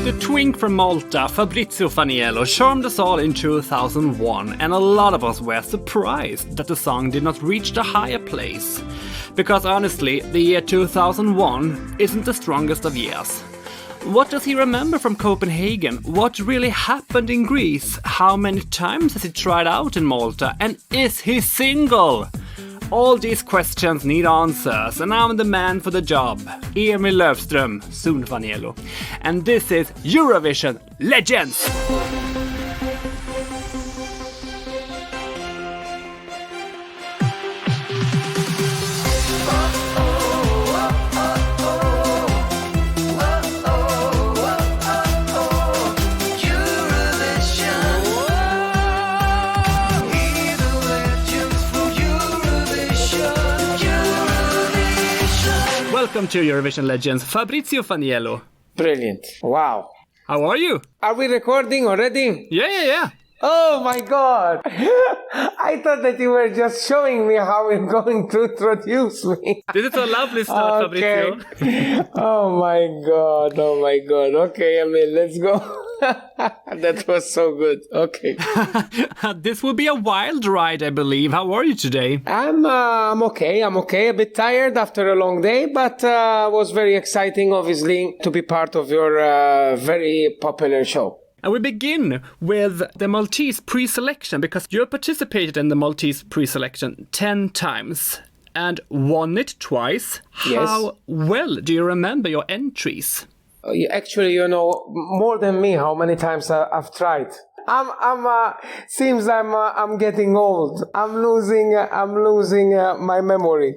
The twink from Malta, Fabrizio Faniello, charmed us all in 2001, and a lot of us were surprised that the song did not reach the higher place. Because honestly, the year 2001 isn't the strongest of years. What does he remember from Copenhagen? What really happened in Greece? How many times has he tried out in Malta? And is he single? All these questions need answers, and I'm the man for the job. Emil Löfström, soon Faniello. And this is Eurovision Legends! Welcome to Eurovision Legends, Fabrizio Faniello. Brilliant. Wow. How are you? Are we recording already? Yeah. Oh my god. I thought that you were just showing me how you're going to introduce me. This is a lovely start, Okay. Fabrizio. Oh my god. Okay, Emil, let's go. That was so good. Okay. This will be a wild ride, I believe. How are you today? I'm okay. A bit tired after a long day, but was very exciting, obviously, to be part of your very popular show. And we begin with the Maltese pre-selection, because you participated in the Maltese pre-selection 10 times and won it twice. Yes. How well do you remember your entries? Actually, you know more than me how many times I've tried. I'm getting old. I'm losing my memory.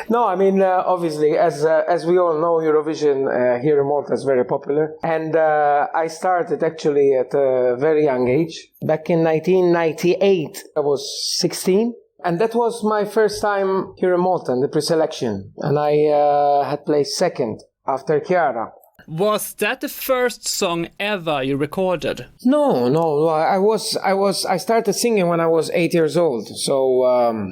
No, I mean, obviously, as we all know, Eurovision here in Malta is very popular. And I started actually at a very young age. Back in 1998, I was 16. And that was my first time here in Malta in the pre-selection. And I had placed second after Chiara. Was that the first song ever you recorded? No. I started singing when I was 8 years old. So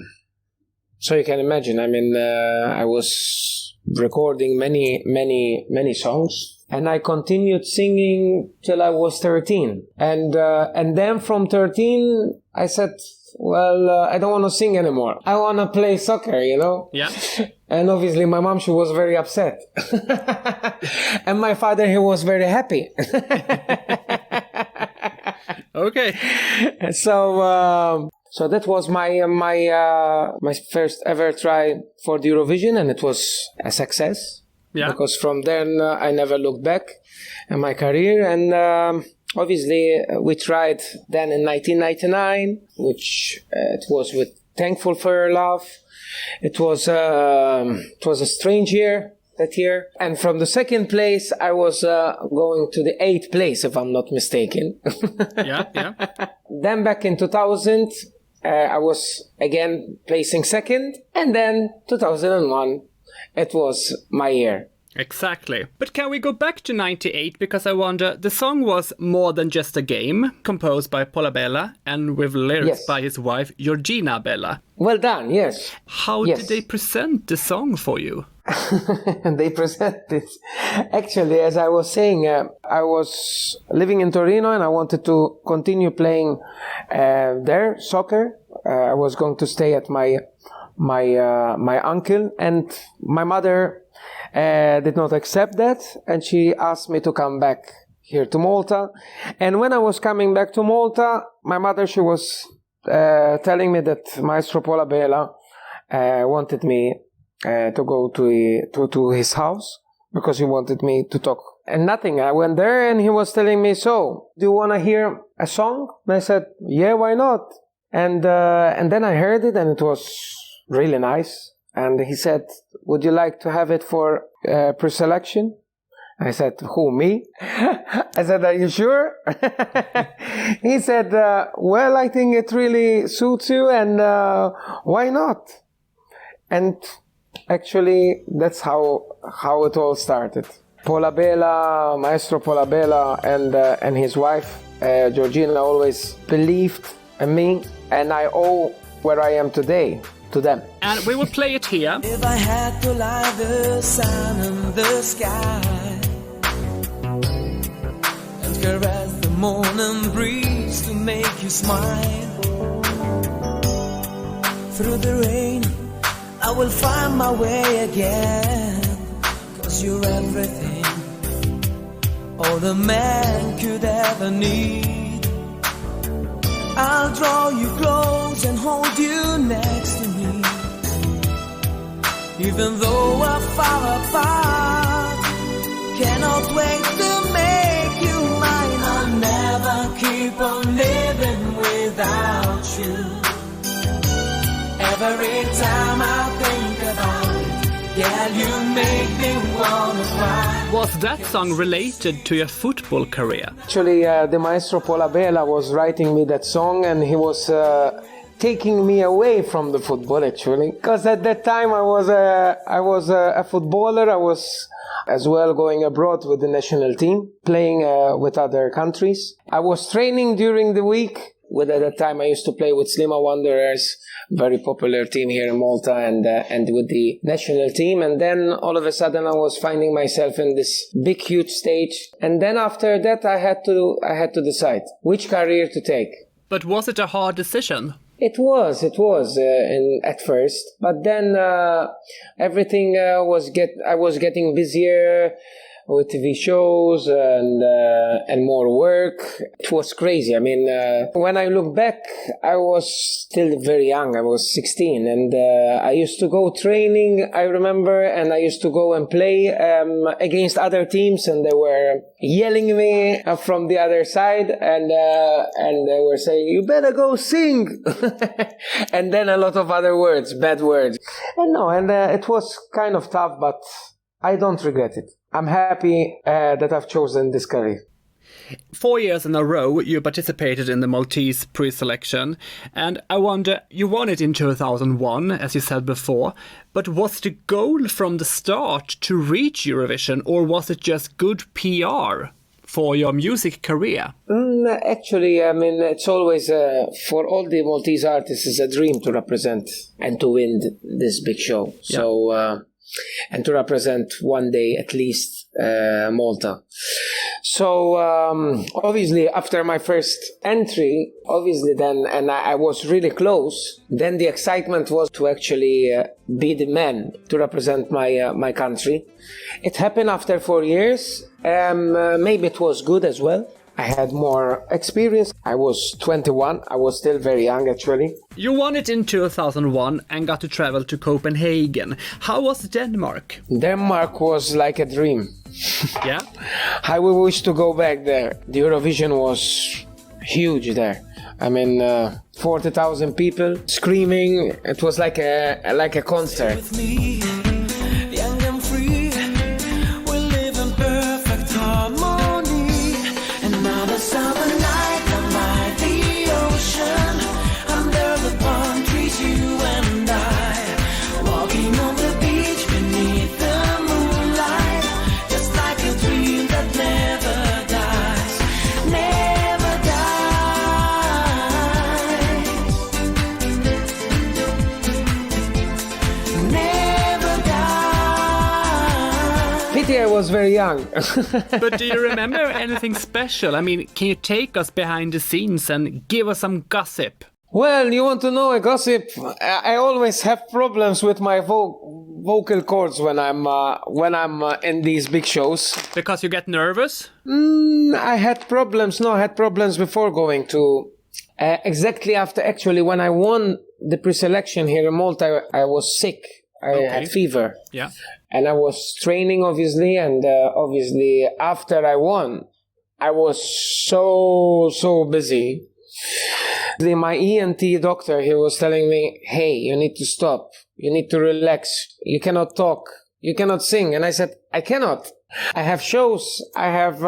you can imagine. I mean, I was recording many songs, and I continued singing till I was 13. And then from 13, I said, well, I don't want to sing anymore. I want to play soccer, you know? Yeah. And obviously my mom, she was very upset. And my father, he was very happy. Okay. So that was my first ever try for the Eurovision, and it was a success. Yeah. Because from then I never looked back in my career, and obviously we tried then in 1999, which it was with Thankful for Your Love. It was a strange year that year, and from the second place I was going to the 8th place, if I'm not mistaken. Yeah. Then back in 2000, I was again placing second, and then 2001, it was my year. Exactly. But can we go back to 98? Because I wonder, the song was More Than Just a Game, composed by Paula Bella and with lyrics by his wife, Georgina Bella. Well done, yes. How did they present the song for you? They presented. Actually, as I was saying, I was living in Torino and I wanted to continue playing there, soccer. I was going to stay at my uncle, and my mother did not accept that, and she asked me to come back here to Malta. And when I was coming back to Malta, my mother, she was telling me that Maestro Paula Bella wanted me to go to his house because he wanted me to talk. And nothing. I went there and he was telling me, so, do you want to hear a song? And I said, yeah, why not? And then I heard it, and it was really nice. And he said, would you like to have it for pre-selection? I said, who, me? I said, are you sure? He said, well, I think it really suits you, and why not? And actually, that's how it all started. Paula Bella, Maestro Paula Bella, and his wife, Georgina, always believed in me, and I owe where I am today to them. And we will play it here. If I had to lie the sun in the sky, caress the morning breeze to make you smile. Through the rain, I will find my way again, 'cause you're everything all a man could ever need. I'll draw you close and hold you next to me, even though we're far apart. Cannot wait to make you mine. I'll never keep on living without you. Every time I think about it, yeah, you make me wanna cry. Was that song related to your football career? Actually, the maestro Paula Bela was writing me that song, and he was taking me away from the football, actually. Because at that time I was a footballer. I was as well going abroad with the national team, playing with other countries. I was training during the week. At that time I used to play with Slima Wanderers, very popular team here in Malta, and with the national team. And then all of a sudden I was finding myself in this big, huge stage. And then after that I had to decide which career to take. But was it a hard decision? It was at first, but then everything I was getting busier with TV shows and more work. It was crazy. I mean, when I look back, I was still very young. I was 16, and I used to go training, I remember, and I used to go and play against other teams, and they were yelling me from the other side, and they were saying, "You better go sing," and then a lot of other words, bad words. And it was kind of tough, but I don't regret it. I'm happy that I've chosen this career. 4 years in a row you participated in the Maltese pre-selection, and I wonder, you won it in 2001, as you said before, but was the goal from the start to reach Eurovision, or was it just good PR for your music career? Actually, I mean, it's always, for all the Maltese artists, it's a dream to represent and to win this big show. Yeah. So, and to represent one day at least Malta. So obviously after my first entry, then I was really close. Then the excitement was to actually be the man to represent my country. It happened after 4 years. Maybe it was good as well. I had more experience. I was 21. I was still very young, actually. You won it in 2001 and got to travel to Copenhagen. How was Denmark? Denmark was like a dream. Yeah? I would wish to go back there. The Eurovision was huge there. I mean, 40,000 people screaming. It was like a concert. With me, young and free, we live in perfect harmony. Another summer night, I'm by the ocean, under the palm trees, you and I, walking on the beach beneath the moonlight, just like a dream that never dies, never dies, never dies. Pity I was very young. But do you remember anything special? I mean, can you take us behind the scenes and give us some gossip? Well, you want to know a gossip? I always have problems with my vocal cords when I'm in these big shows. Because you get nervous? I had problems. No, I had problems before going to... exactly after, actually, when I won the pre-selection here in Malta, I was sick. I had fever. Yeah. And I was training, obviously, and obviously after I won, I was so busy. My ENT doctor, he was telling me, "Hey, you need to stop. You need to relax. You cannot talk. You cannot sing." And I said, "I cannot. I have shows. I have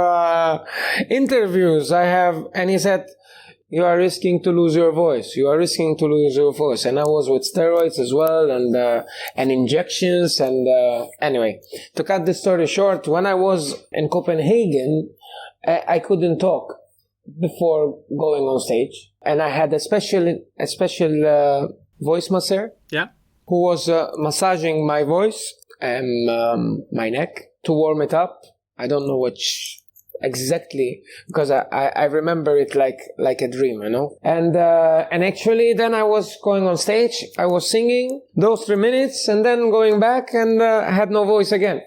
interviews. And he said, "You are risking to lose your voice. You are risking to lose your voice." And I was with steroids as well, and injections. And anyway, to cut the story short, when I was in Copenhagen, I couldn't talk before going on stage. And I had a special voice masser, who was massaging my voice and my neck to warm it up. I don't know which exactly because I remember it like a dream, you know. And actually, then I was going on stage, I was singing those 3 minutes, and then going back and I had no voice again.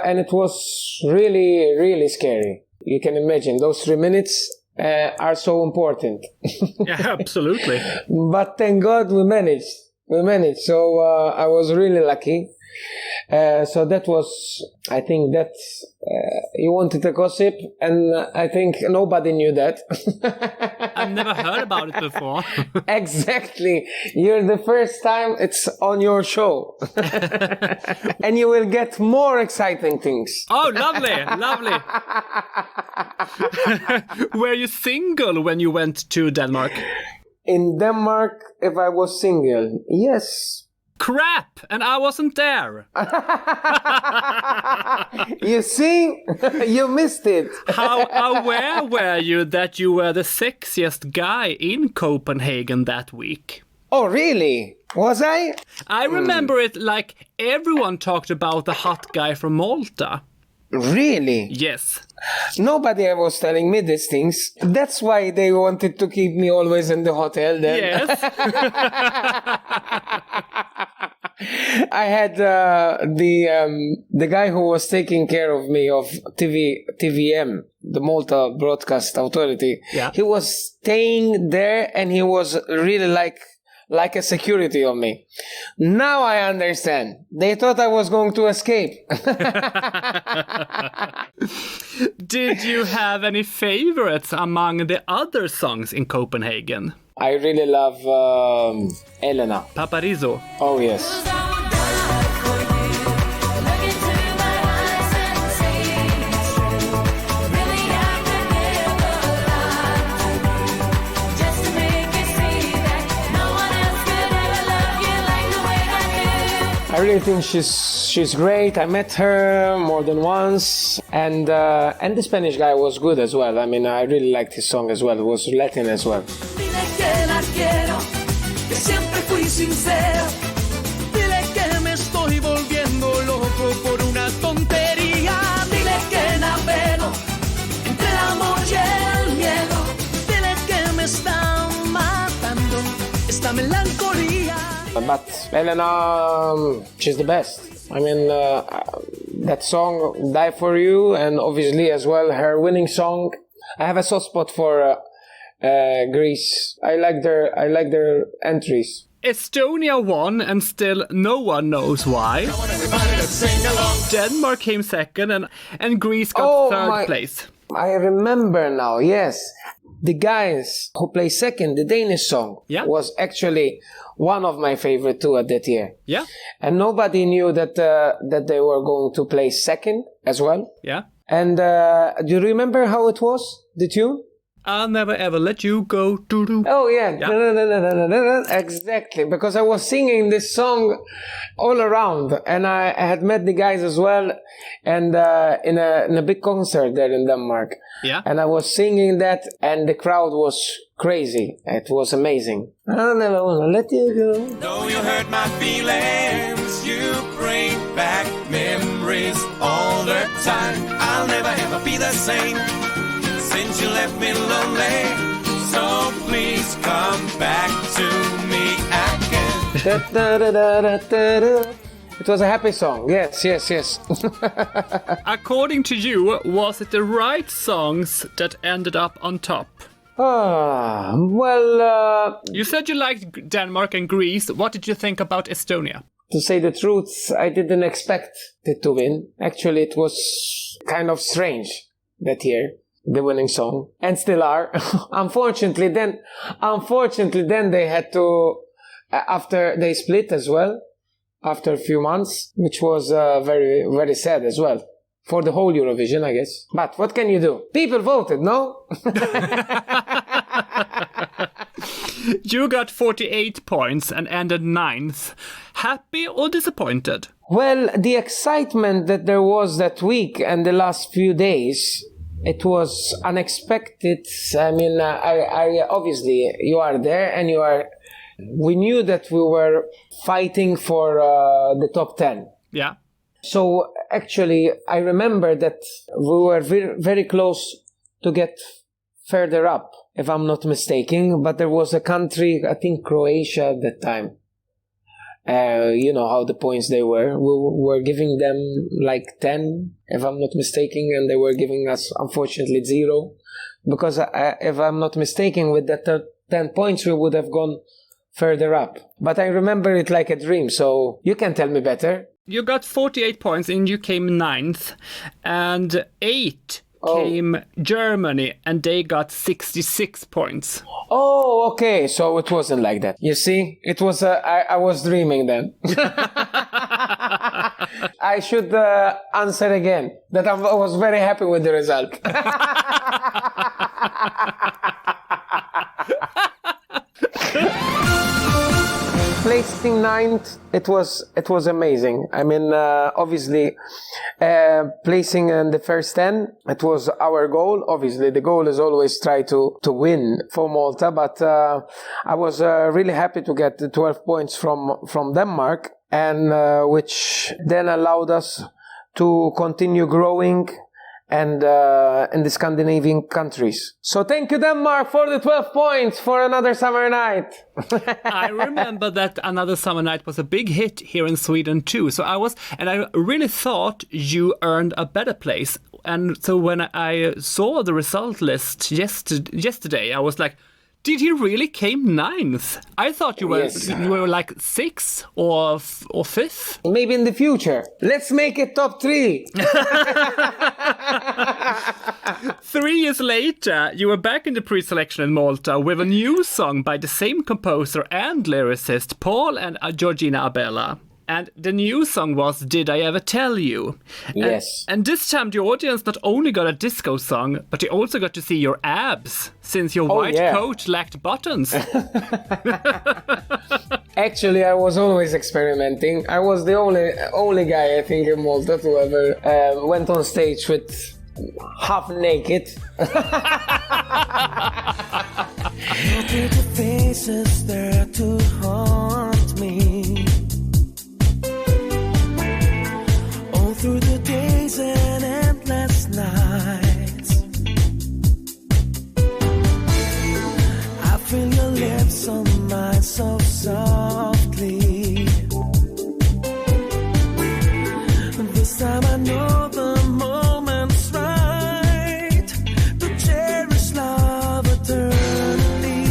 And it was really, really scary. You can imagine those 3 minutes are so important. Yeah, absolutely. But thank God we managed. So I was really lucky. So that was, I think that you wanted a gossip, and I think nobody knew that. I've never heard about it before. Exactly. You're the first time it's on your show. And you will get more exciting things. Oh, lovely. Were you single when you went to Denmark? In Denmark, if I was single, yes. Crap! And I wasn't there. You see? You missed it. How aware were you that you were the sexiest guy in Copenhagen that week? Oh, really? Was I? I remember it like everyone talked about the hot guy from Malta. Really? Yes. Nobody was telling me these things. That's why they wanted to keep me always in the hotel then. Yes. I had the guy who was taking care of me of TVM, the Malta Broadcast Authority. Yeah. He was staying there and he was really like a security on me. Now I understand. They thought I was going to escape. Did you have any favorites among the other songs in Copenhagen? I really love Elena. Paparizzo. Oh, yes. I really think she's great. I met her more than once, and the Spanish guy was good as well. I mean, I really liked his song as well. It was Latin as well. Dile que la quiero, que siempre fui sincero. Dile que me estoy volviendo loco por una tontería. Dile que navego entre el amor y el miedo. Dile que me está matando esta melancolía. But Elena, she's the best. I mean, that song, Die For You, and obviously as well her winning song. I have a soft spot for Greece. I like their entries. Estonia won, and still no one knows why. Denmark came second, and Greece got third place. I remember now, yes. The guys who play second, the Danish song, was actually one of my favorite too at that year. Yeah. And nobody knew that they were going to play second as well. Yeah. And do you remember how it was, the tune? I'll never ever let you go. Doo-doo. Oh, yeah. Exactly. Because I was singing this song all around. And I had met the guys as well. And in a big concert there in Denmark. Yeah. And I was singing that. And the crowd was crazy. It was amazing. I'll never wanna let you go. Though you hurt my feelings, you bring back memories all the time. I'll never ever be the same since you left me lonely. So please come back to me again. It was a happy song. Yes. According to you, was it the right songs that ended up on top? You said you liked Denmark and Greece. What did you think about Estonia? To say the truth, I didn't expect it to win. Actually, it was kind of strange that year, the winning song, and still are. Unfortunately, then they had to, after they split as well, after a few months, which was very, very sad as well. For the whole Eurovision, I guess. But what can you do? People voted, no? You got 48 points and ended 9th. Happy or disappointed? Well, the excitement that there was that week and the last few days, it was unexpected. I mean, I obviously, you are there and we knew that we were fighting for the top 10. Yeah. So actually, I remember that we were very, very close to get further up, if I'm not mistaken. But there was a country, I think Croatia at that time. You know how the points they were. We were giving them like 10, if I'm not mistaken, and they were giving us, unfortunately, 0. Because if I'm not mistaken, with that 10 points, we would have gone further up. But I remember it like a dream, so you can tell me better. You got 48 points and you came 9th. And 8 came Germany and they got 66 points. Oh, okay. So it wasn't like that. You see, it was. I was dreaming then. I should answer again that I was very happy with the result. Placing 9th, it was amazing. I mean, obviously, placing in the first 10, it was our goal. Obviously, the goal is always try to win for Malta, but I was really happy to get the 12 points from Denmark, and which then allowed us to continue growing and in the Scandinavian countries. So thank you, Denmark, for the 12 points for Another Summer Night. I remember that Another Summer Night was a big hit here in Sweden too. So I really thought you earned a better place. And so when I saw the result list yesterday, I was like, did he really came 9th? I thought you were like 6th or 5th. Maybe in the future. Let's make it top 3. 3 years later, you were back in the pre-selection in Malta with a new song by the same composer and lyricist, Paul and Georgina Abella. And the new song was Did I Ever Tell You? Yes. And this time the audience not only got a disco song, but they also got to see your abs, since your white coat lacked buttons. Actually, I was always experimenting. I was the only guy, I think, in Malta to ever went on stage with half naked. Pretty faces there to haunt me. Through the days and endless nights, I feel your lips on mine so softly. This time I know the moment's right to cherish love eternally.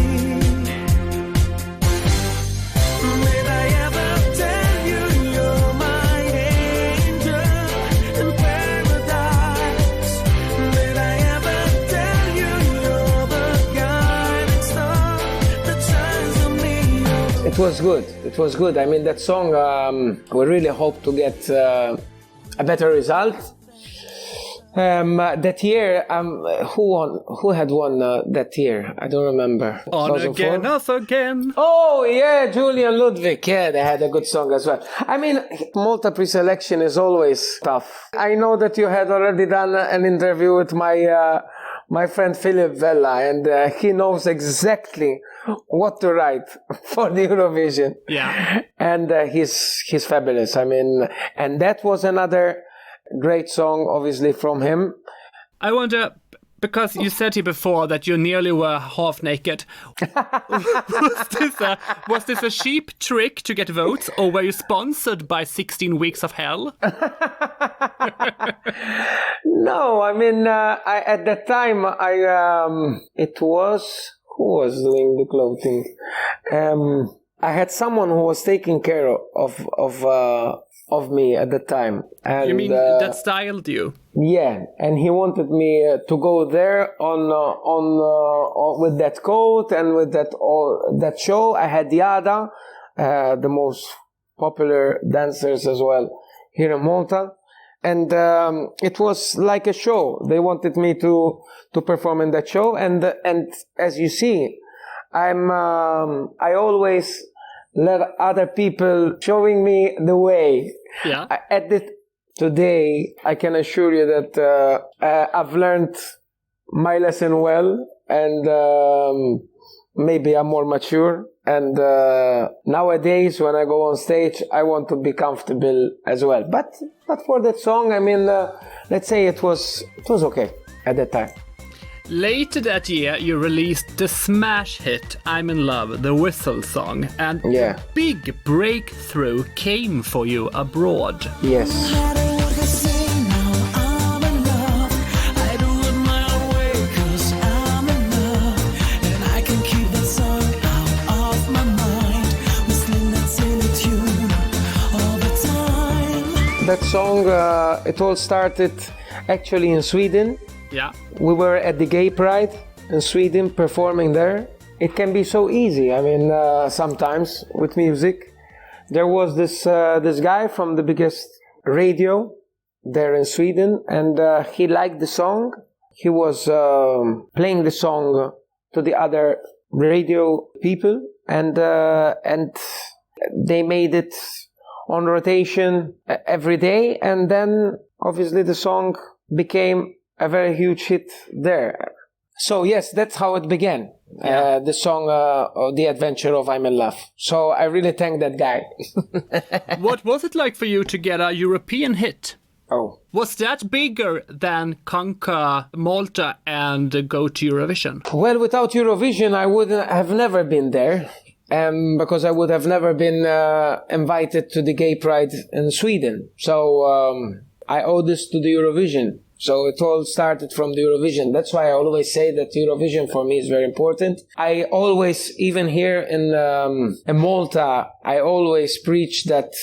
May I ever tell you you're my angel in paradise? May I ever tell you you're the guiding star that shines on me? It was good. It was good. I mean, that song, we really hope to get a better result. That year, who had won that year? I don't remember. On 2004? again, off again. Oh, yeah, Julian Ludwig. Yeah, they had a good song as well. I mean, Malta pre-selection is always tough. I know that you had already done an interview with my friend Philip Vella, and he knows exactly what to write for the Eurovision. Yeah. And he's fabulous. I mean, and that was another great song, obviously, from him. I wonder, because you said here before that you nearly were half naked. Was this a cheap trick to get votes, or were you sponsored by 16 Weeks of Hell? No, I mean, at that time, it was, who was doing the clothing? I had someone who was taking care of me at the time. And, you mean that styled you? Yeah, and he wanted me to go there on with that coat and with that show. I had Yada, the most popular dancers as well here in Malta, and it was like a show. They wanted me to perform in that show, and as you see, I always let other people showing me the way. Yeah. Today, I can assure you that I've learned my lesson well, and maybe I'm more mature. And nowadays, when I go on stage, I want to be comfortable as well. But for that song, I mean, let's say it was okay at that time. Later that year, you released the smash hit I'm in Love, the whistle song, and a big breakthrough came for you abroad. Yes. That song, it all started actually in Sweden. Yeah. We were at the Gay Pride in Sweden performing there. It can be so easy, I mean, sometimes with music. There was this guy from the biggest radio there in Sweden, and he liked the song. He was playing the song to the other radio people, and they made it on rotation every day, and then obviously the song became a very huge hit there. So yes, that's how it began. The song The Adventure of I'm in Love. So I really thank that guy. What was it like for you to get a European hit? Oh. Was that bigger than conquer Malta and go to Eurovision? Well, without Eurovision, I would have never been there. Because I would have never been invited to the Gay Pride in Sweden. So I owe this to the Eurovision. So it all started from the Eurovision. That's why I always say that Eurovision for me is very important. I always, even here in Malta, I always preach that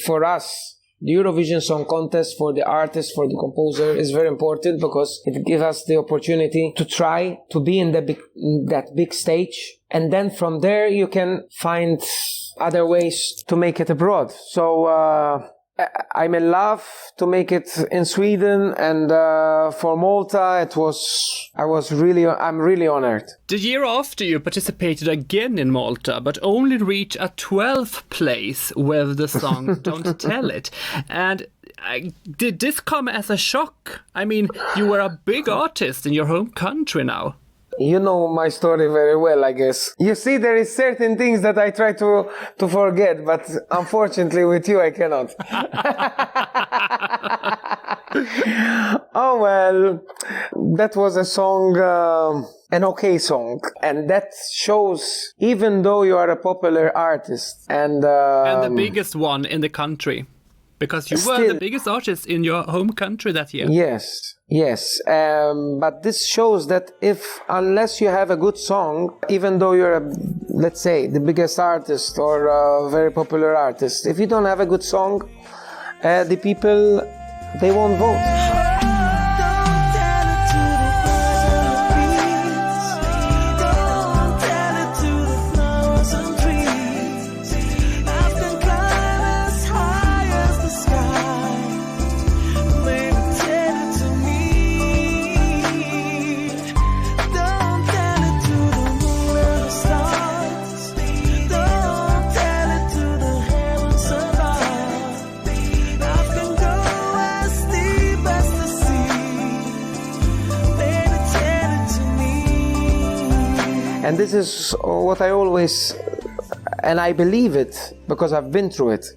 for us, the Eurovision Song Contest for the artist, for the composer is very important because it gives us the opportunity to try to be in that big stage. And then from there you can find other ways to make it abroad. So I'm in love to make it in Sweden, and for Malta I'm really honored. The year after, you participated again in Malta, but only reached a 12th place with the song Don't Tell It. And did this come as a shock? I mean, you were a big artist in your home country now. You know my story very well, I guess. You see, there is certain things that I try to forget, but unfortunately with you I cannot. Oh well, that was a song, an okay song. And that shows, even though you are a popular artist and the biggest one in the country. Because you were the biggest artist in your home country that year. Yes. But this shows that unless you have a good song, even though you're, let's say, the biggest artist or a very popular artist, if you don't have a good song, the people, they won't vote. And this is what I always, and I believe it because I've been through it,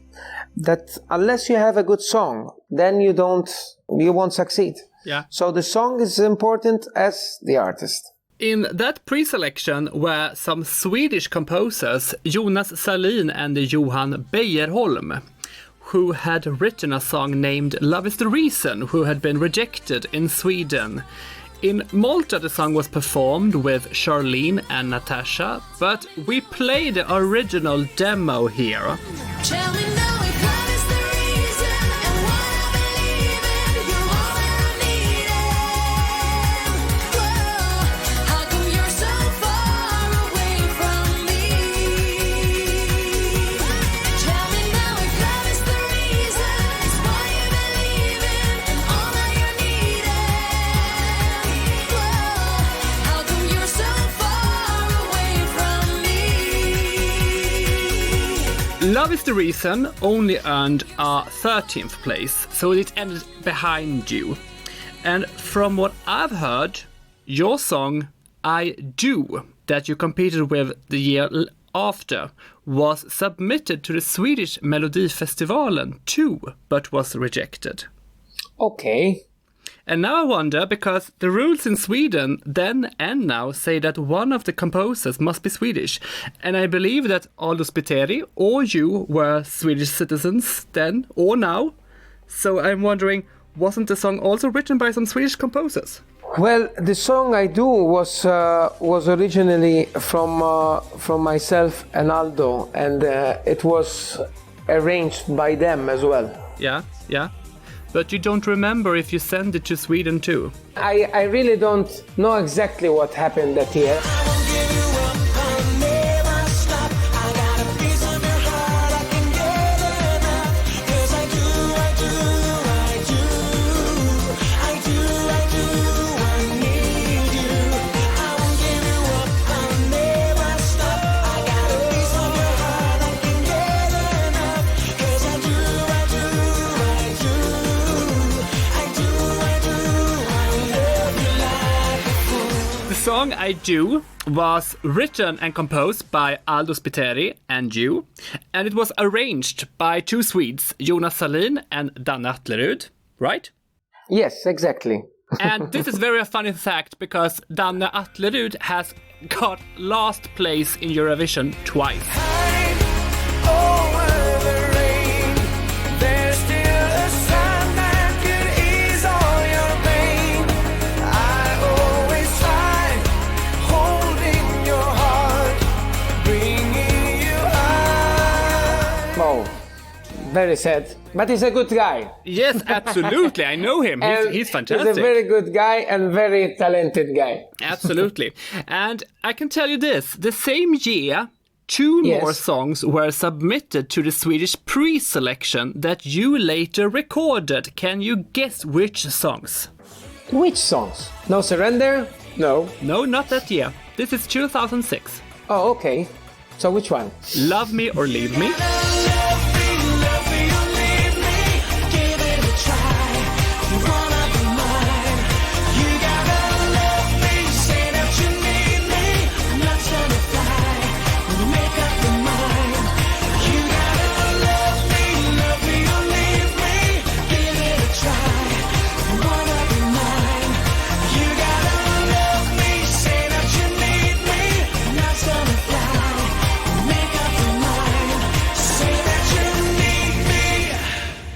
that unless you have a good song, then you won't succeed. Yeah. So the song is important as the artist. In that pre-selection were some Swedish composers, Jonas Salin and Johan Beijerholm, who had written a song named Love is the Reason, who had been rejected in Sweden. In Malta, the song was performed with Charlene and Natasha, but we play the original demo here. Tell me now if love is the reason, and what I believe in, you're all that I needed. Whoa, how come you're so far away from me? Tell me now if love is the reason, it's what you believe in, and all that you're needed. Whoa, how come you're so far away from me? Love is the Reason only earned a 13th place, so it ended behind you. And from what I've heard, your song I Do that you competed with the year after was submitted to the Swedish Melodifestivalen too, but was rejected. Okay. And now I wonder, because the rules in Sweden then and now say that one of the composers must be Swedish. And I believe that Aldo Spiteri or you were Swedish citizens then or now. So I'm wondering, wasn't the song also written by some Swedish composers? Well, the song I do was originally from myself and Aldo, and it was arranged by them as well. Yeah. But you don't remember if you sent it to Sweden too? I really don't know exactly what happened that year. The song I Do was written and composed by Aldo Spiteri and you, and it was arranged by two Swedes, Jonas Salin and Danne Atlerud, right? Yes, exactly. And this is very funny fact, because Danne Atlerud has got last place in Eurovision twice. Oh, very sad. But he's a good guy. Yes, absolutely. I know him. He's fantastic. He's a very good guy and very talented guy. Absolutely. And I can tell you this. The same year, two more songs were submitted to the Swedish pre-selection that you later recorded. Can you guess which songs? Which songs? No Surrender? No. No, not that year. This is 2006. Oh, okay. So which one? Love Me or Leave Me.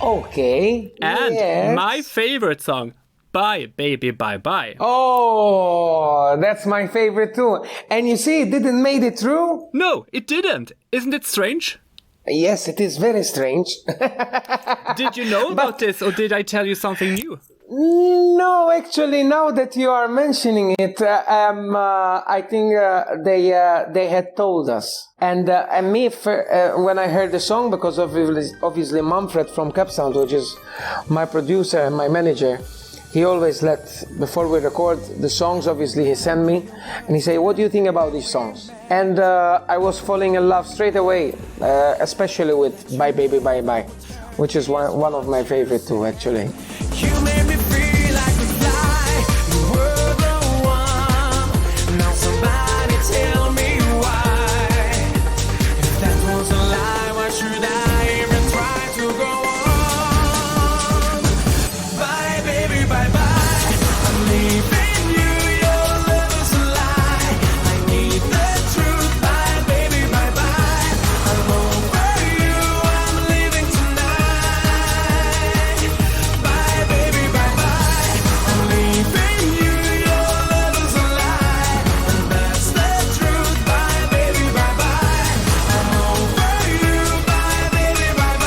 Okay. And my favorite song, Bye Baby Bye Bye. Oh, that's my favorite too. And you see, it didn't make it through? No, it didn't. Isn't it strange? Yes, it is very strange. Did you know about this, or did I tell you something new? No, actually, now that you are mentioning it, I think they had told us. And me, when I heard the song, because obviously Manfred from Capsound, which is my producer and my manager, he always before we record the songs, obviously he sent me, and he said, what do you think about these songs? And I was falling in love straight away, especially with Bye Baby Bye Bye, which is one of my favorite too, actually. You made me feel like a fly. You were the one. Now somebody tell me why. If that was a lie, why should I even try to go on? Bye, baby, bye, bye. I'm leaving you. Your love is a lie. I need the truth. Bye, baby, bye, bye. I'm over you. I'm leaving tonight. Bye, baby, bye, bye. I'm leaving you. Your love is a lie, and that's the truth. Bye, baby, bye, bye. I'm over you. Bye, baby, bye,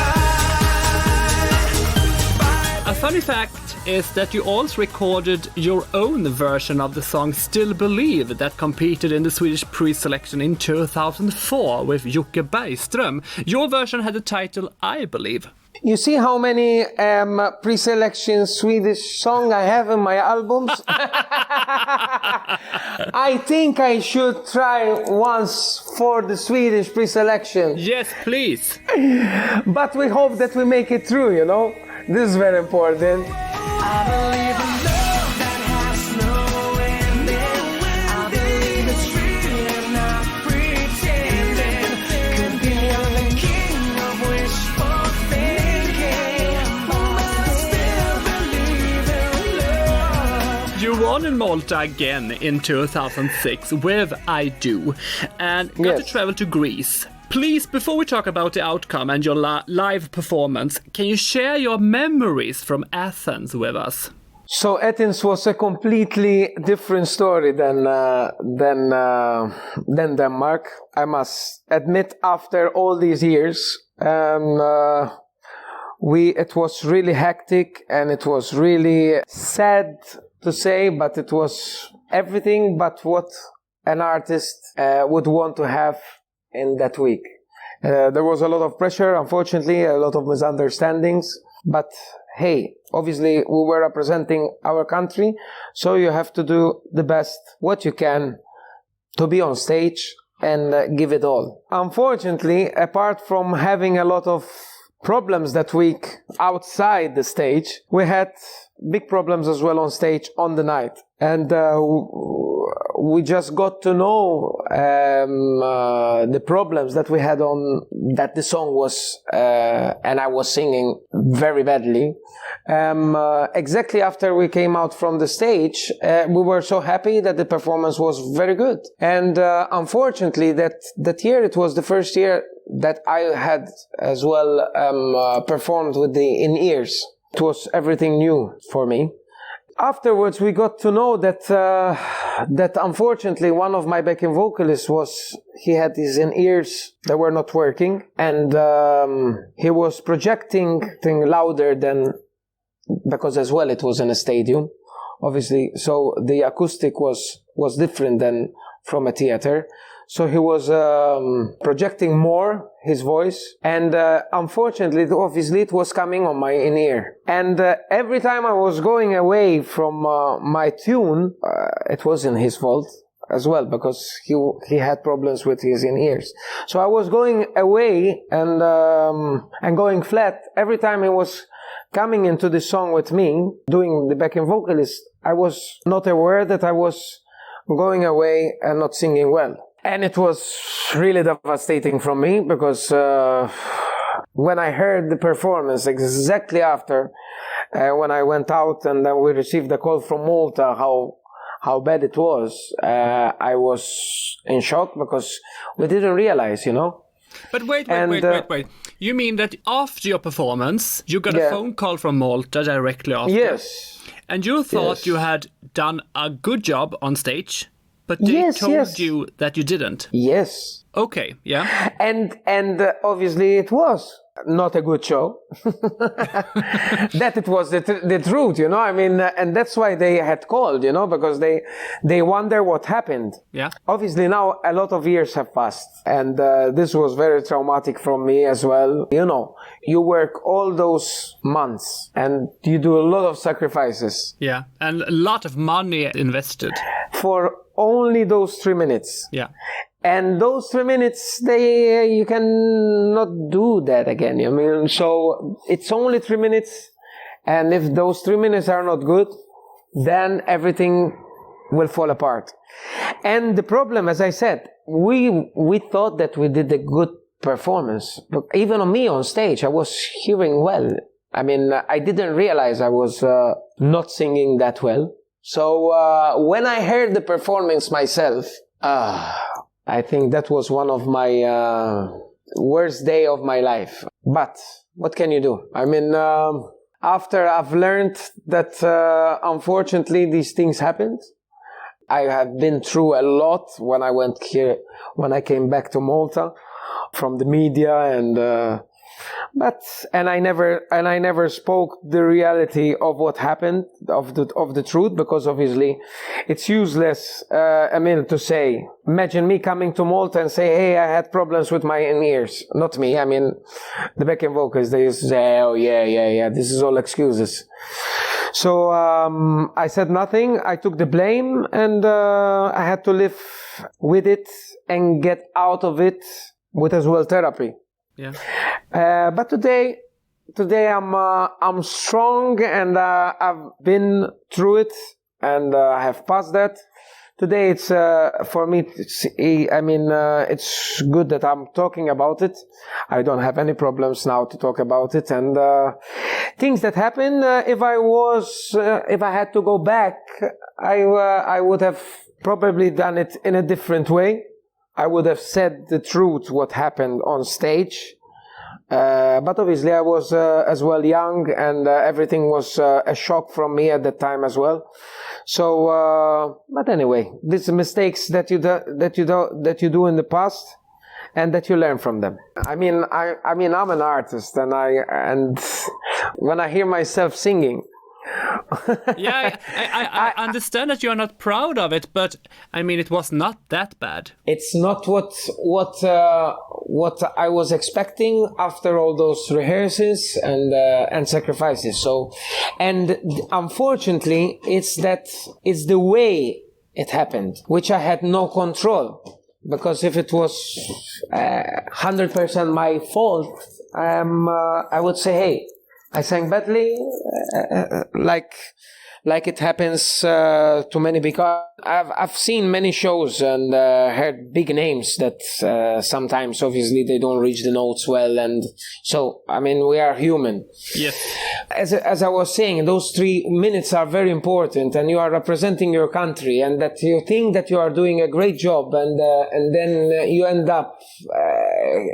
bye. A funny fact is that you also recorded your own version of the song Still Believe that competed in the Swedish pre-selection in 2004 with Jocke Bergström. Your version had the title I Believe. You see how many pre-selection Swedish songs I have in my albums? I think I should try once for the Swedish pre-selection. Yes, please. But we hope that we make it through, you know? This is very important. I believe in love that has no ending. I believe it's real and in Malta again in 2006 with I Do, and got to travel to Greece. Please, before we talk about the outcome and your live performance, can you share your memories from Athens with us? So Athens was a completely different story than Denmark. I must admit, after all these years, it was really hectic and it was really sad to say, but it was everything but what an artist would want to have in that week. There was a lot of pressure, unfortunately, a lot of misunderstandings, but hey, obviously we were representing our country, so you have to do the best what you can to be on stage and give it all. Unfortunately, apart from having a lot of problems that week outside the stage, we had big problems as well on stage on the night, and we just got to know the problems that we had on that the song was and I was singing very badly. Exactly after we came out from the stage, we were so happy that the performance was very good, and unfortunately that year, it was the first year that I had as well performed with the in-ears. It was everything new for me. Afterwards, we got to know that unfortunately one of my backing vocalists he had his in-ears that were not working, and he was projecting things louder than, because as well it was in a stadium, obviously, so the acoustic was different than from a theater. So he was projecting more his voice, and unfortunately, obviously, it was coming on my in-ear. And every time I was going away from my tune, it wasn't his fault as well, because he had problems with his in-ears. So I was going away and going flat every time he was coming into the song with me, doing the backing vocalist. I was not aware that I was going away and not singing well. And it was really devastating from me, because when I heard the performance exactly after, when I went out and then we received a call from Malta, how bad it was, I was in shock, because we didn't realize, But wait. You mean that after your performance, you got a phone call from Malta directly after? Yes. And you thought you had done a good job on stage? But they told you that you didn't? Yes. Okay, yeah. And obviously it was not a good show. That it was the truth, I mean, and that's why they had called, because they wonder what happened. Yeah. Obviously now a lot of years have passed, and this was very traumatic for me as well. You work all those months and you do a lot of sacrifices. Yeah, and a lot of money invested. For only those 3 minutes. Yeah. And those 3 minutes, you cannot do that again. I mean, so it's only 3 minutes. And if those 3 minutes are not good, then everything will fall apart. And the problem, as I said, we thought that we did a good performance. But even on me on stage, I was hearing well. I mean, I didn't realize I was not singing that well. So when I heard the performance myself, I think that was one of my worst day of my life. But what can you do? I mean, after I've learned that unfortunately these things happened, I have been through a lot when I came back to Malta from the media, and I never spoke the reality of what happened, of the truth, because obviously it's useless, Emil, to say. Imagine me coming to Malta and say, hey, I had problems with my in-ears. Not me, I mean, the backing vocals, they used to say, oh yeah, this is all excuses. So I said nothing, I took the blame, and I had to live with it and get out of it with as well therapy. Yeah. But today I'm strong, and I've been through it, and I have passed that. today it's for me. It's good that I'm talking about it. I don't have any problems now to talk about it. And things that happened. If I had to go back, I would have probably done it in a different way. I would have said the truth, what happened on stage. But obviously I was as well young, and everything was a shock from me at that time as well. So, but anyway, these mistakes that you do in the past, and that you learn from them. I'm an artist, and when I hear myself singing. Yeah, I understand that you are not proud of it, but I mean, it was not that bad. It's not what I was expecting after all those rehearsals and sacrifices. So, and unfortunately, it's the way it happened, which I had no control. Because if it was 100% my fault, I would say, hey, I sang badly, like it happens to many, because I've seen many shows and heard big names that sometimes obviously they don't reach the notes well, and so I mean, we are human. Yes. As I was saying, those 3 minutes are very important, and you are representing your country, and that you think that you are doing a great job, and then you end up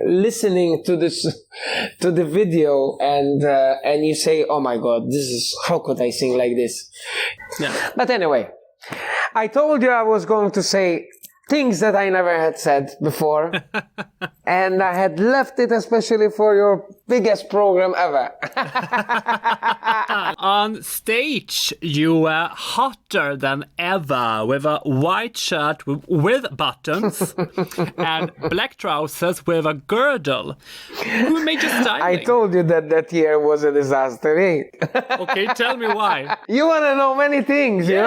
listening to the video, and you say, oh my God, how could I sing like this? Yeah. But anyway, I told you I was going to say things that I never had said before, and I had left it especially for your biggest program ever. On stage, you were hotter than ever, with a white shirt with buttons and black trousers with a girdle. Who made you styling? I told you that year was a disaster, eh? Okay, tell me why. You want to know many things, yes. You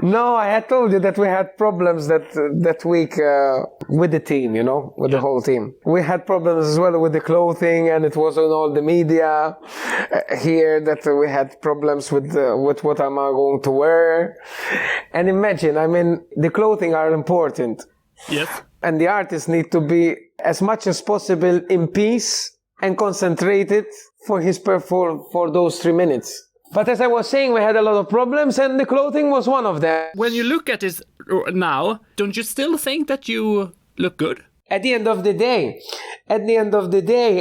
know? No, I had told you that we had problems that week with the team, you know, with the whole team. We had problems as well with the clothing, and it was on all the media here that we had problems with what am I going to wear. And imagine, I mean, the clothing are important. Yes. And the artists need to be as much as possible in peace and concentrated for those 3 minutes. But as I was saying, we had a lot of problems, and the clothing was one of them. When you look at it now, don't you still think that you look good? At the end of the day,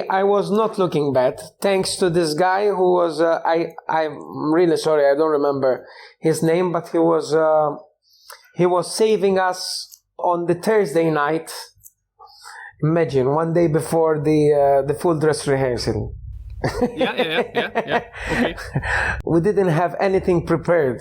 I was not looking bad, thanks to this guy who was, I'm really sorry, I don't remember his name, but he was saving us on the Thursday night. Imagine, one day before the full dress rehearsal. Yeah. Okay. We didn't have anything prepared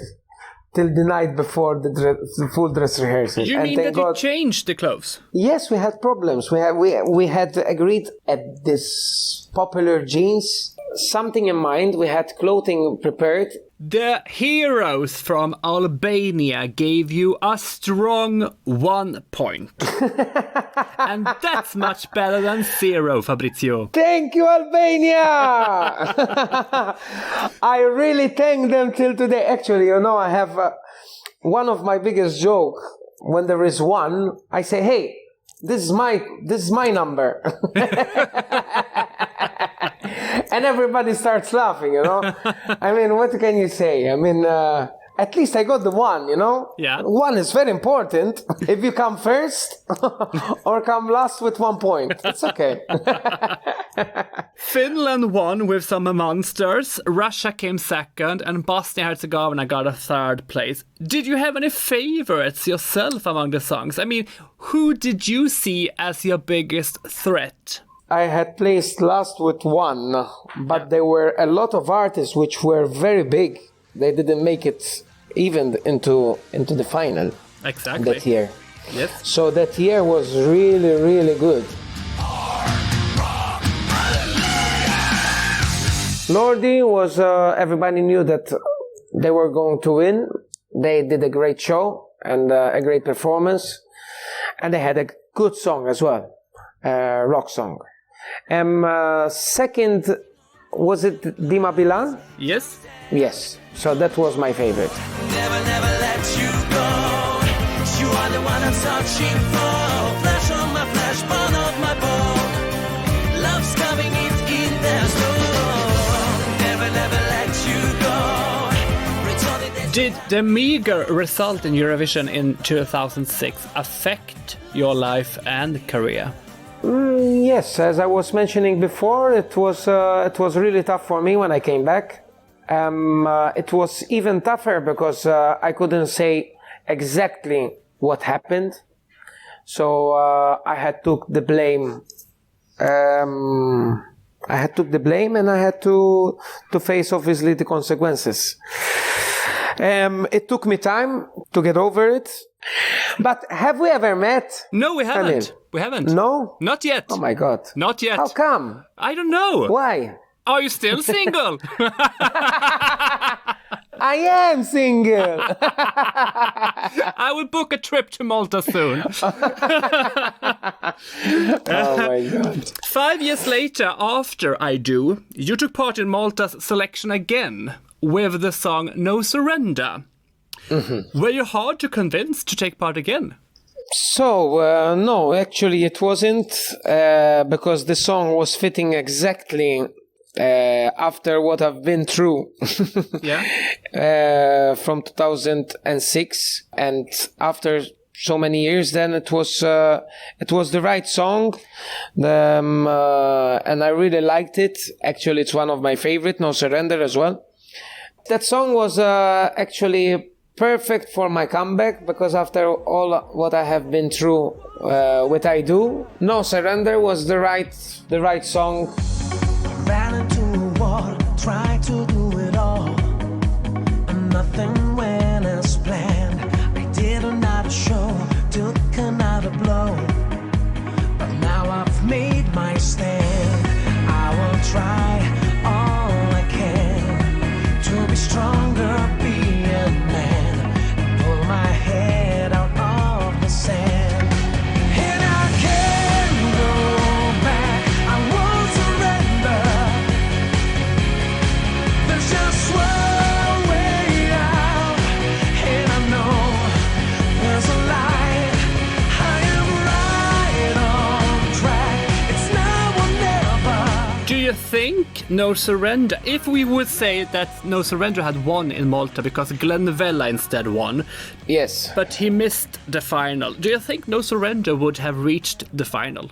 till the night before the full dress rehearsal. You mean that you changed the clothes? Yes, we had problems. We had agreed at this popular jeans, something in mind. We had clothing prepared. The heroes from Albania gave you a strong 1 point. And that's much better than 0, Fabrizio. Thank you, Albania! I really thank them till today. Actually, you know, I have one of my biggest joke. When there is 1, I say, hey, this is my number. And everybody starts laughing, you know. I mean, what can you say? I mean, at least I got the 1, you know. Yeah. 1 is very important. If you come first or come last with 1 point, it's okay. Finland won with some monsters, Russia came second, and Bosnia-Herzegovina got a 3rd place. Did you have any favorites yourself among the songs? I mean, who did you see as your biggest threat? I had placed last with 1, but there were a lot of artists which were very big. They didn't make it even into the final. Exactly. That year. Yes. So that year was really, really good. Lordi was, everybody knew that they were going to win. They did a great show and a great performance. And they had a good song as well, rock song. Second Was it Dima Bilan? Yes. Yes. So that was my favorite. Never, never let you go. You are the one I'm searching for. Flesh on my flesh, bone of my bone. Love's coming in there slow. Never, never let you go. Did the meager result in Eurovision in 2006 affect your life and career? Yes, as I was mentioning before, it was really tough for me when I came back. It was even tougher because I couldn't say exactly what happened, so I had took the blame. And I had to face obviously the consequences. It took me time to get over it. But have we ever met? No, we haven't. Faniel? We haven't. No? Not yet. Oh my God. Not yet. How come? I don't know. Why? Are you still single? I am single. I will book a trip to Malta soon. Oh my God. 5 years later, after I Do, you took part in Malta's selection again with the song No Surrender. Mm-hmm. Were you hard to convince to take part again? So, no, actually it wasn't, because the song was fitting exactly after what I've been through. Yeah. From 2006, and after so many years, then it was the right song, and I really liked it. Actually, it's one of my favorite, No Surrender as well. That song was actually perfect for my comeback, because after all what I have been through with I Do, No Surrender was the right song. Ran into a wall, tried to do it all, and nothing went as planned. I did another show, took another blow, but now I've made my stand. I will try all I can to be stronger, be a man, and pull my head out of the sand. And I can't go back, I won't surrender. There's just one way out, and I know there's a light. I am right on track. It's now or never. Do you think No Surrender, if we would say that No Surrender had won in Malta because Glenn Vella instead won, Yes. but he missed the final, do you think No Surrender would have reached the final?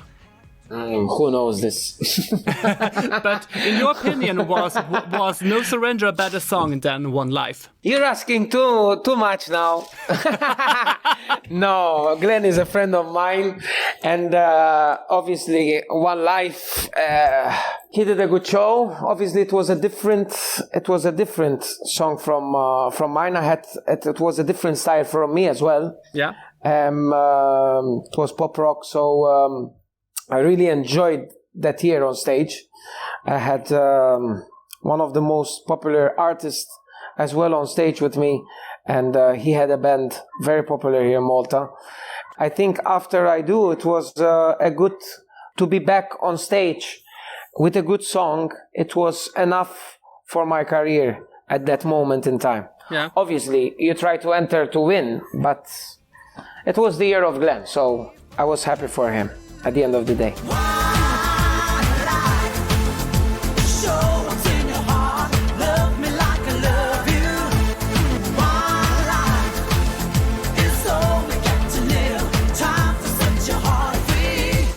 Who knows this? But in your opinion, was No Surrender a better song than One Life? You're asking too much now. No, Glenn is a friend of mine, and obviously One Life, he did a good show. Obviously it was a different song from mine. It was a different style from me as well. Yeah. It was pop rock, so I really enjoyed that year on stage. I had one of the most popular artists as well on stage with me, and he had a band very popular here in Malta. I think after I Do, it was a good to be back on stage with a good song. It was enough for my career at that moment in time. Yeah. Obviously, you try to enter to win, but it was the year of Glenn, so I was happy for him at the end of the day.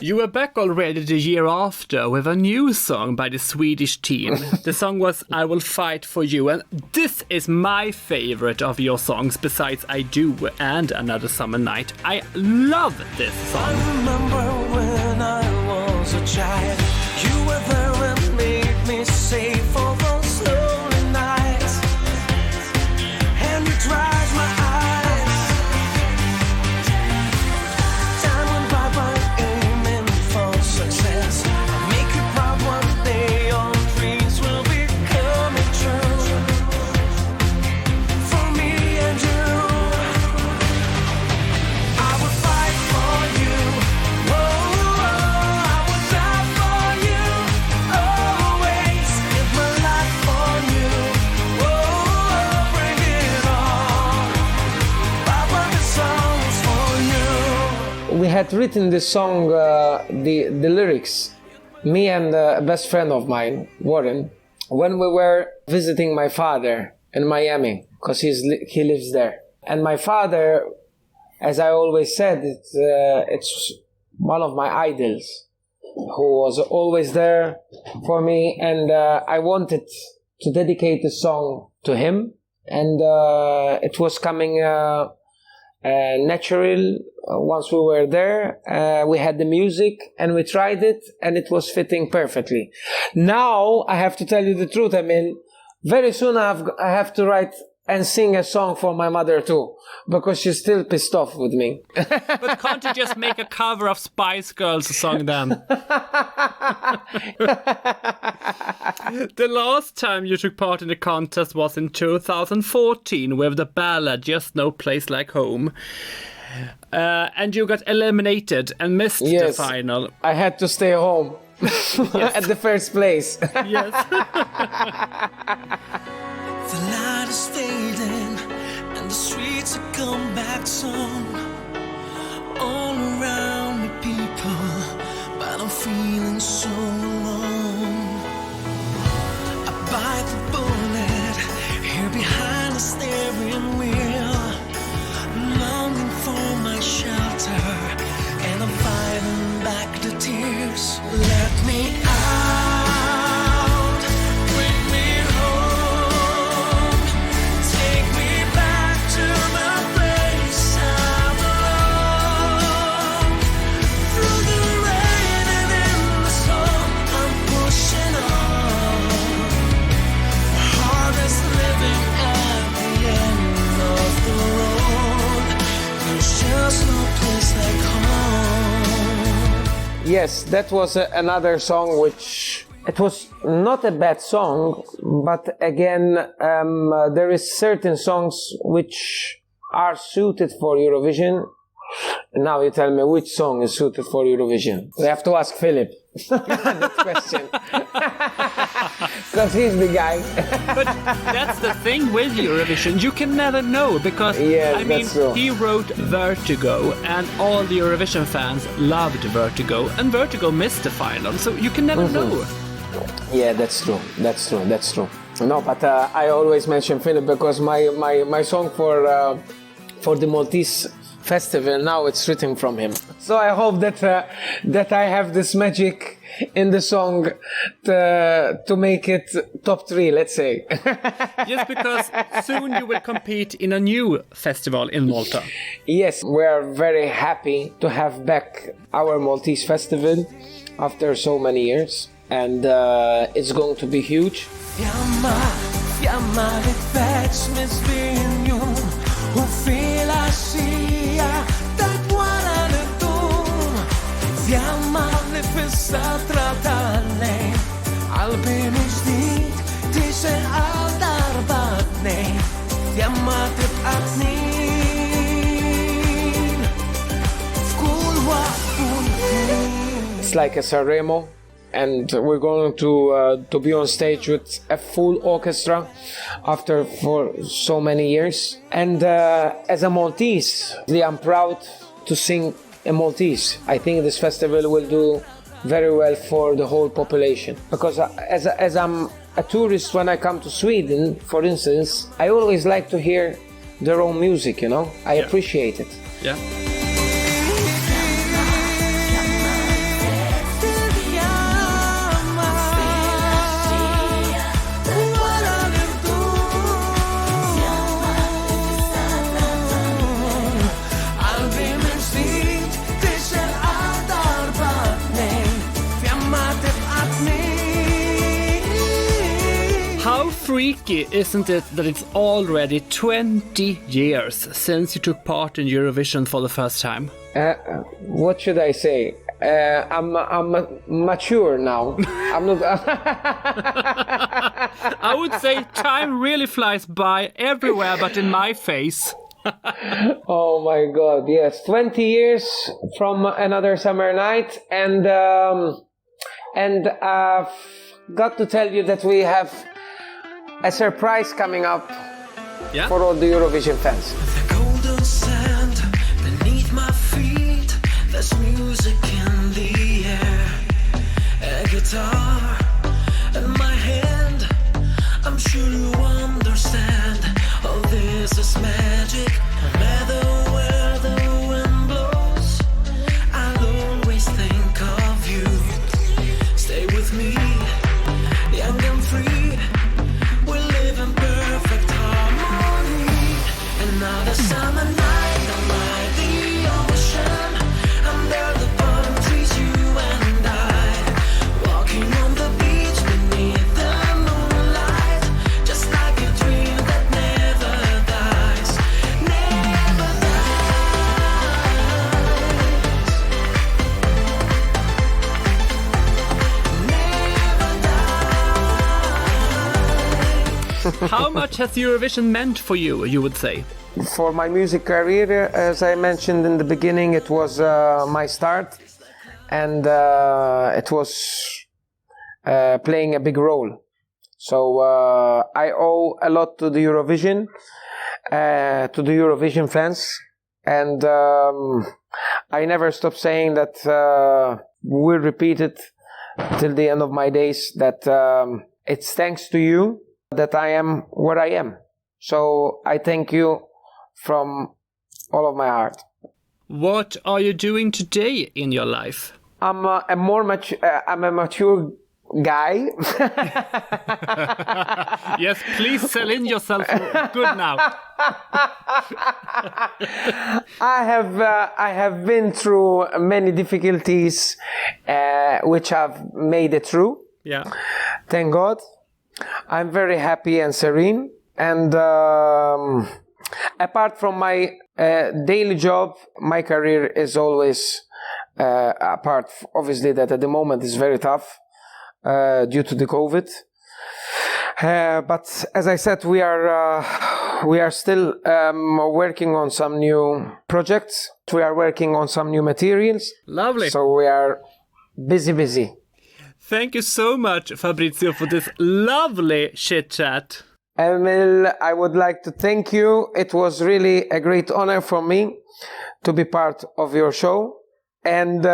You were back already the year after with a new song by the Swedish team. The song was I Will Fight For You, and this is my favorite of your songs besides I Do and Another Summer Night. I love this song. I remember when I was a child, you were there and made me safe for those lonely nights, and you dried my eyes. Time went by aiming for success. I'll make you proud one day, your dreams will be coming true. For me and you, I will fight for you. Oh, I will die for you always. If had written this song, the lyrics, me and a best friend of mine, Warren, when we were visiting my father in Miami, because he lives there. And my father, as I always said, it's one of my idols, who was always there for me, and I wanted to dedicate the song to him, and it was coming natural. Once we were there, we had the music and we tried it, and it was fitting perfectly. Now I have to tell you the truth, Emil. Very soon I have to write and sing a song for my mother too, because she's still pissed off with me. But can't you just make a cover of Spice Girls song then? The last time you took part in the contest was in 2014 with the ballad Just No Place Like Home. And you got eliminated and missed the final. I had to stay home at the first place. Yes. The light is fading and the streets have come back soon. All around me people, but I'm feeling so alone. I bite the bullet here behind the steering wheel, longing for my shelter, and I'm fighting back the tears. Let me out, bring me home, take me back to the place I belong. Through the rain and in the storm, I'm pushing on. The heart is living at the end of the road. There's just no place like home. Yes, that was another song which... It was not a bad song, but again, there is certain songs which are suited for Eurovision. Now you tell me which song is suited for Eurovision. We have to ask Philip that question. Because he's the guy. But that's the thing with Eurovision. You can never know, because that's true. He wrote Vertigo and all the Eurovision fans loved Vertigo, and Vertigo missed the final, so you can never know. Yeah, that's true. No, but I always mention Philip because my song for the Maltese festival, now it's written from him. So I hope that I have this magic in the song to make it top 3, let's say. Yes, because soon you will compete in a new festival in Malta. Yes, we are very happy to have back our Maltese festival after so many years, and it's going to be huge. Fiamma che fetch me svegno, un fila sia da guarda tu. Fiamma le festa tratane, albinis dit, disen al darbatne. Fiamma te atnin, vkulwa un. It's like a Sanremo, and we're going to be on stage with a full orchestra for so many years. And as a Maltese, I'm proud to sing in Maltese. I think this festival will do very well for the whole population, because as I'm a tourist, when I come to Sweden, for instance, I always like to hear their own music, you know. I appreciate it. Yeah. Freaky, isn't it, that it's already 20 years since you took part in Eurovision for the first time? What should I say? I'm mature now. I'm not. I would say time really flies by everywhere but in my face. Oh my God, yes. 20 years from Another Summer Night, and I've got to tell you that we have a surprise coming up for all the Eurovision fans. The golden sand beneath my feet, there's music in the air, a guitar in my hand. I'm sure you understand. All this is magic. No matter where the wind blows, I'll always think of you. Stay with me, young and free. We live in perfect harmony. Another summer night, I'm by the ocean, under the palm trees, you and I, walking on the beach beneath the moonlight, just like a dream that never dies, never dies. How much has Eurovision meant for you, you would say? For my music career, as I mentioned in the beginning, it was my start, and it was playing a big role. So I owe a lot to the Eurovision fans, and I never stop saying that we'll repeat it till the end of my days, that it's thanks to you that I am where I am. So I thank you from all of my heart. What are you doing today in your life? I'm a mature guy. Yes, please sell in yourself good now. I have been through many difficulties, which have made it through. Yeah. Thank God. I'm very happy and serene. And apart from my daily job, my career is always apart. Obviously, that at the moment is very tough due to the COVID. But as I said, we are still working on some new projects. We are working on some new materials. Lovely. So we are busy. Thank you so much, Fabrizio, for this lovely chit-chat. Emil, I would like to thank you. It was really a great honor for me to be part of your show. And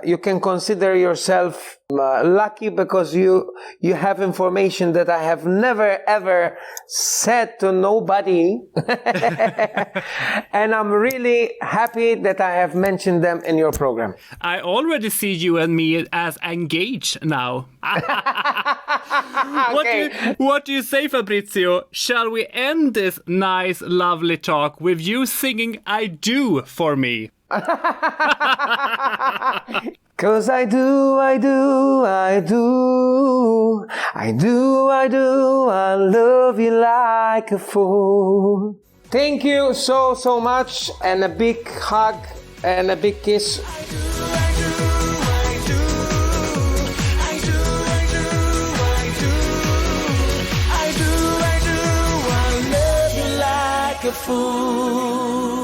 you can consider yourself lucky, because you have information that I have never ever said to nobody. And I'm really happy that I have mentioned them in your program. I already see you and me as engaged now. Okay. What do you say, Fabrizio? Shall we end this nice, lovely talk with you singing I Do for me? 'Cause I do, I love you like a fool. Thank you so much, and a big hug and a big kiss. I love you like a fool.